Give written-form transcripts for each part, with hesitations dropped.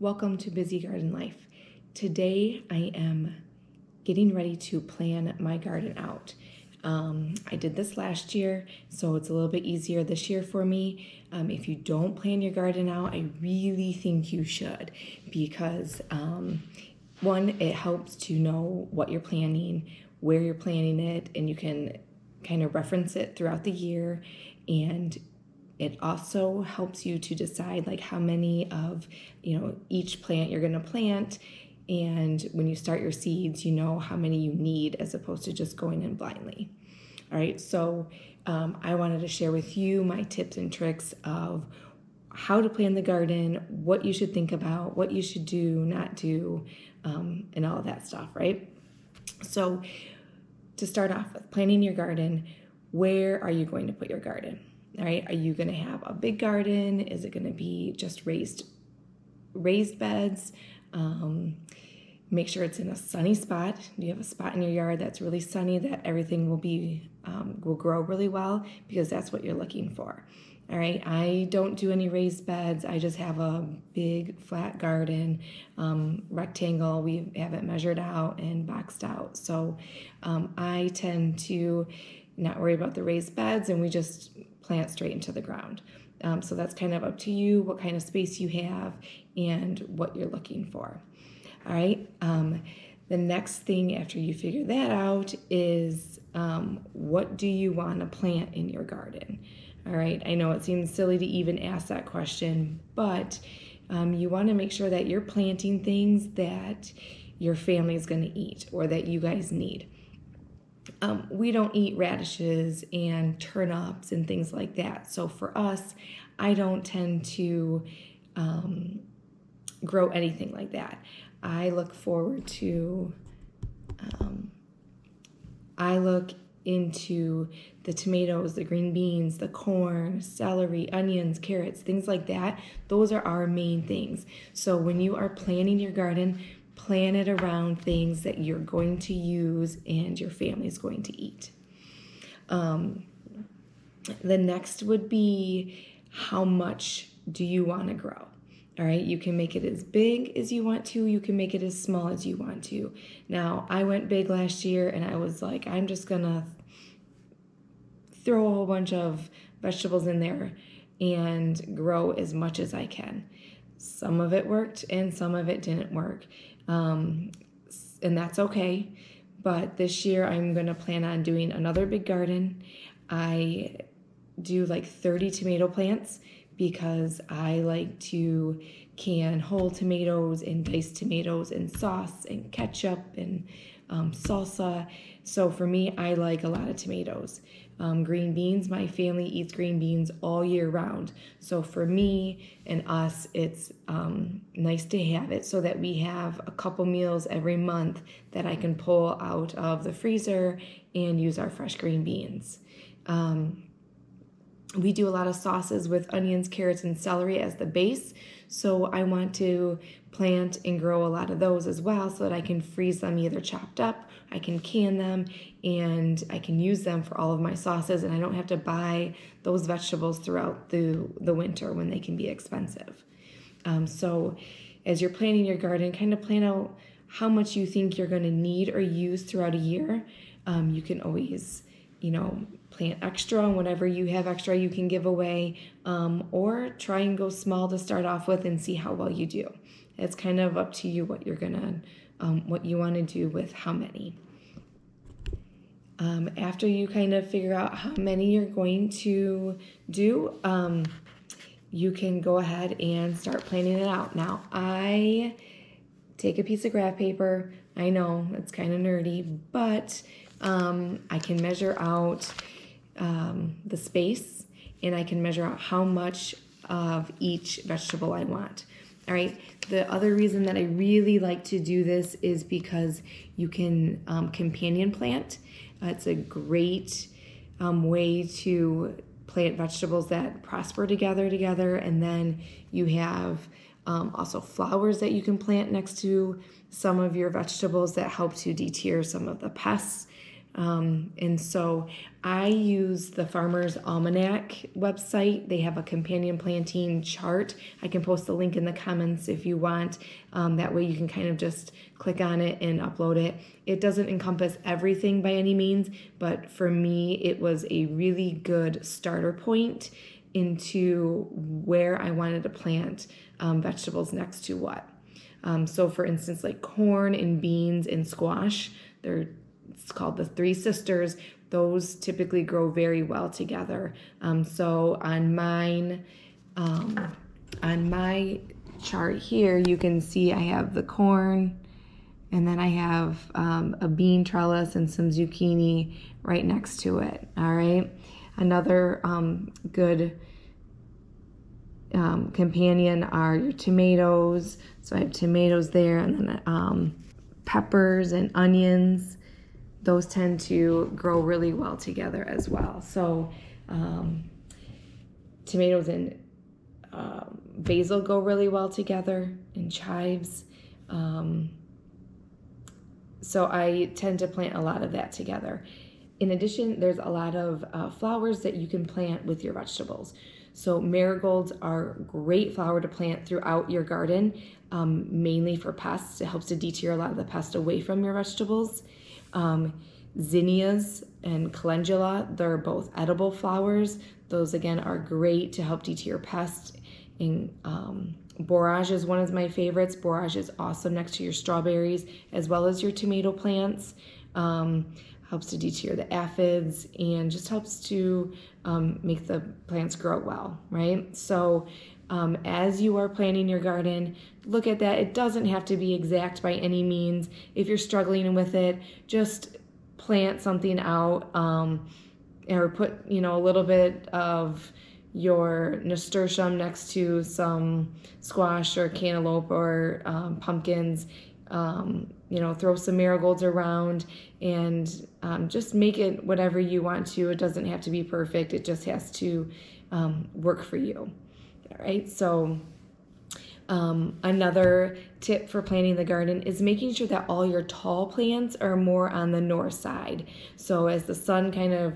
Welcome to Busy Garden Life. Today I am getting ready to plan my garden out. I did this last year, so it's a little bit easier this year for me. If you don't plan your garden out, I really think you should because one, it helps to know what you're planting, where you're planting it, and you can kind of reference it throughout the year. And it also helps you to decide like how many of each plant you're going to plant, and when you start your seeds you know how many you need as opposed to just going in blindly. All right, so I wanted to share with you my tips and tricks of how to plan the garden, what you should think about, what you should do, not do, and all of that stuff, right? So to start off with planning your garden, where are you going to put your garden? All right, are you going to have a big garden? Is it going to be just raised beds? Make sure it's in a sunny spot. Do you have a spot in your yard that's really sunny that everything will grow really well? Because that's what you're looking for. All right, I don't do any raised beds. I just have a big flat garden, rectangle. We have it measured out and boxed out. So I tend to not worry about the raised beds, and we just plant straight into the ground. So that's kind of up to you, what kind of space you have and what you're looking for. All right. The next thing after you figure that out is what do you want to plant in your garden? All right. I know it seems silly to even ask that question, but you want to make sure that you're planting things that your family is going to eat or that you guys need. We don't eat radishes and turnips and things like that. So for us, I don't tend to grow anything like that. I look into the tomatoes, the green beans, the corn, celery, onions, carrots, things like that. Those are our main things. So when you are planning your garden, plan it around things that you're going to use and your family's going to eat. The next would be how much do you want to grow? All right, you can make it as big as you want to. You can make it as small as you want to. Now, I went big last year and I was like, I'm just going to throw a whole bunch of vegetables in there and grow as much as I can. Some of it worked and some of it didn't work. And that's okay. But this year I'm going to plan on doing another big garden. I do like 30 tomato plants because I like to can whole tomatoes and diced tomatoes and sauce and ketchup and salsa. So for me, I like a lot of tomatoes. Green beans, my family eats green beans all year round. So for me and us, it's nice to have it so that we have a couple meals every month that I can pull out of the freezer and use our fresh green beans. We do a lot of sauces with onions, carrots, and celery as the base. So I want to plant and grow a lot of those as well so that I can freeze them either chopped up, I can can them, and I can use them for all of my sauces, and I don't have to buy those vegetables throughout the winter when they can be expensive. So as you're planning your garden, kind of plan out how much you think you're going to need or use throughout a year. You can always plant extra, and whatever you have extra you can give away, or try and go small to start off with and see how well you do. It's kind of up to you what what you want to do with how many. After you kind of figure out how many you're going to do, you can go ahead and start planning it out. Now, I take a piece of graph paper. I know it's kind of nerdy, but I can measure out the space, and I can measure out how much of each vegetable I want. All right. The other reason that I really like to do this is because you can companion plant. It's a great way to plant vegetables that prosper together, and then you have also flowers that you can plant next to some of your vegetables that help to deter some of the pests. And so I use the Farmer's Almanac website. They have a companion planting chart. I can post a link in the comments if you want. That way you can kind of just click on it and upload it. It doesn't encompass everything by any means, but for me, it was a really good starter point into where I wanted to plant vegetables next to what. So for instance, like corn and beans and squash, it's called the Three Sisters. Those typically grow very well together. So on my chart here, you can see I have the corn, and then I have a bean trellis and some zucchini right next to it. All right. Another good companion are your tomatoes. So I have tomatoes there, and then peppers and onions. Those tend to grow really well together as well. So tomatoes and basil go really well together, and chives. So I tend to plant a lot of that together. In addition, there's a lot of flowers that you can plant with your vegetables. So marigolds are a great flower to plant throughout your garden, mainly for pests. It helps to deter a lot of the pest away from your vegetables. Zinnias and calendula, they're both edible flowers. Those again are great to help deter pests. And borage is one of my favorites. Borage is awesome next to your strawberries as well as your tomato plants. Helps to deter the aphids and just helps to make the plants grow well, right? So as you are planting your garden, look at that. It doesn't have to be exact by any means. If you're struggling with it, just plant something out or put, a little bit of your nasturtium next to some squash or cantaloupe or pumpkins. Throw some marigolds around and just make it whatever you want to. It doesn't have to be perfect. It just has to work for you. All right. So another tip for planting the garden is making sure that all your tall plants are more on the north side. So as the sun kind of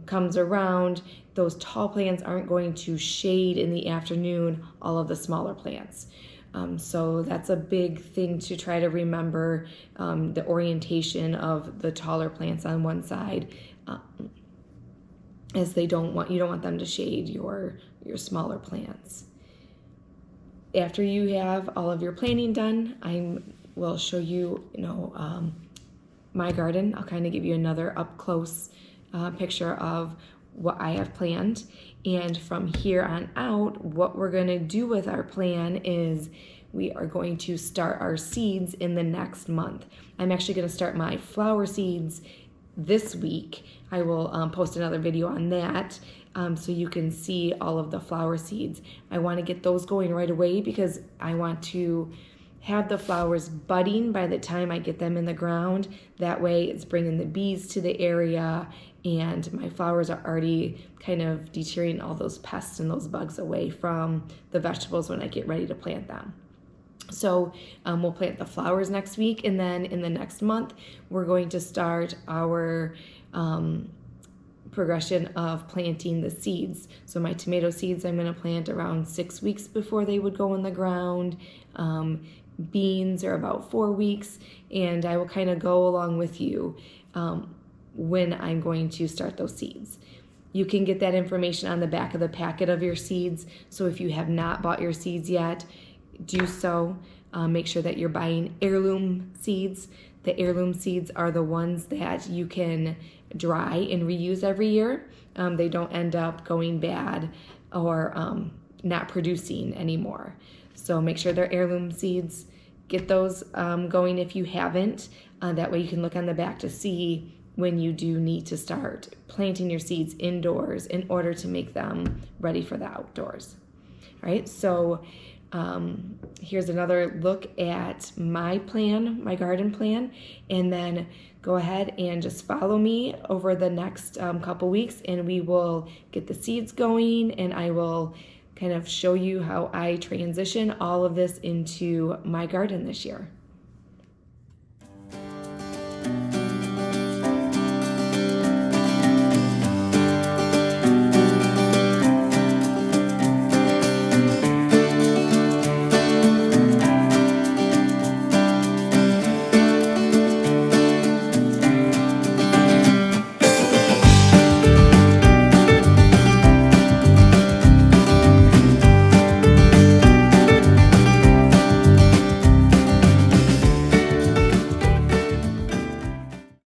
comes around, those tall plants aren't going to shade in the afternoon all of the smaller plants. So that's a big thing to try to remember, the orientation of the taller plants on one side, as you don't want them to shade your smaller plants. After you have all of your planting done, I will show you, my garden. I'll kind of give you another up close picture of what I have planned. And from here on out, what we're going to do with our plan is we are going to start our seeds in the next month. I'm actually going to start my flower seeds this week. I will post another video on that so you can see all of the flower seeds. I want to get those going right away because I want to have the flowers budding by the time I get them in the ground. That way it's bringing the bees to the area and my flowers are already kind of deterring all those pests and those bugs away from the vegetables when I get ready to plant them. So we'll plant the flowers next week, and then in the next month we're going to start our progression of planting the seeds. So my tomato seeds I'm going to plant around 6 weeks before they would go in the ground. Beans are about 4 weeks, and I will kind of go along with you when I'm going to start those seeds. You can get that information on the back of the packet of your seeds. So if you have not bought your seeds yet, do so. Make sure that you're buying heirloom seeds. The heirloom seeds are the ones that you can dry and reuse every year. They don't end up going bad or not producing anymore. So make sure they're heirloom seeds. Get those going if you haven't. That way you can look on the back to see when you do need to start planting your seeds indoors in order to make them ready for the outdoors. All right, so here's another look at my plan, my garden plan, and then go ahead and just follow me over the next couple weeks and we will get the seeds going and I will kind of show you how I transition all of this into my garden this year.